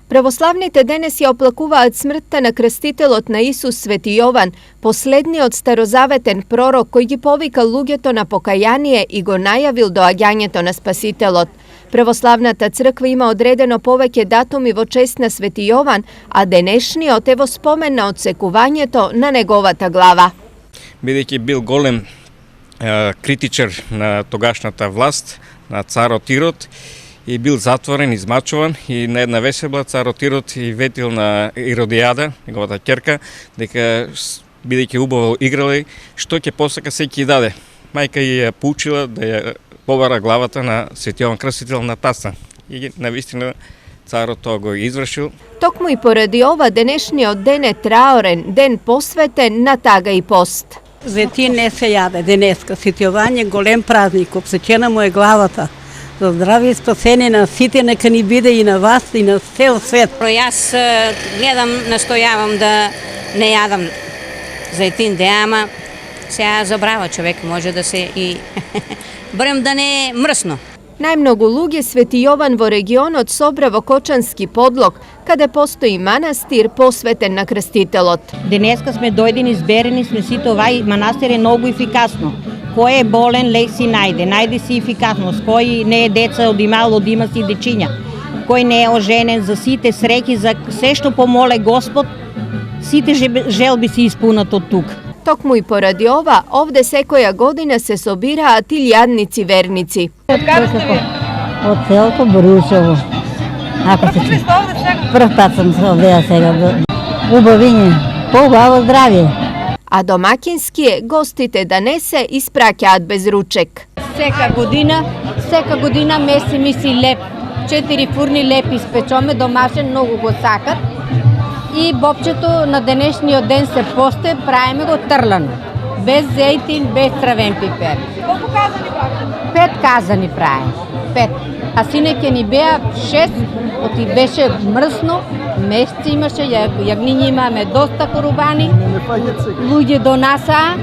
Православните денес ја оплакуваат смртта на крстителот на Исус Свети Јован, последниот старозаветен пророк кој ги повикал луѓето на покаяние и го најавил доаѓањето на Спасителот. Православната црква има одредено повеќе датуми во чест на Свети Јован, а денешниот е во спомен на отсекувањето на неговата глава. Бидејќи бил голем критичар на тогашната власт, на царот Ирод, и бил затворен, измачуван, и на една весела царот Ирод и ветил на Иродијада, неговата ќерка, дека бидејќи убаво играле, што ќе посака секи даде. Мајка ја поучила да ја побара главата на Свети Јован Крстител на тасна. И навистина царот тоа го извршил. Токму и поради ова денешниот ден е траорен, ден посветен на тага и пост. Зетин не се јаде денеска, Свети Јован е голем празник, обсечена му е главата. За здраве и спасение на сите, нека ни биде и на вас и на цел свет. Јас гледам, настојавам да не јадам зетин деама, сега забрава човек, може да се и барем да не е мрсно. Најмногу луѓе Свети Јован во регионот собра во Кочански подлог, каде постои манастир посветен на крстителот. Денеска сме дојдени, изберени сме сите, овај манастир е многу ефикасно. Кој е болен, лек си најде си ефикасност. Кој не е деца од имало, од има си дечиња. Кој не е оженен, за сите среќи, за се што помоле Господ, сите желби се испунат од тук. Токму и поради ова, овде секоја година се собираат илјадници верници. Од каде сте ви? Од селото Борушево. Прв пат сум се овде сега. Убавиње, поубаво здравје. А домакински е гостите да не се испраќаат без ручек. Сека година меси леп. 4 фурни леп испечоме, домашен, многу го сакат. И бобчето на денешниот ден се посте, правиме го трлано. Без зејтин, без травен пипер. Колку казани правите? 5 казани правиме. 5. А синеќе ни беа 6, оти беше мрсно, месци имаше, јагниња имаме доста корубани, луѓе донаса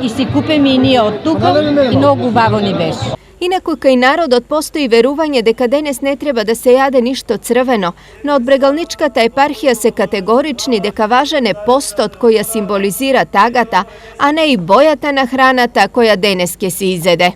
и си купеме и ние од тука и многу убаво ни беше. Инаку кај народот постои верување дека денес не треба да се јаде ништо црвено, но од Брегалничката епархија се категорични дека важен е постот кој ја символизира тагата, а не и бојата на храната која денес ќе се изеде.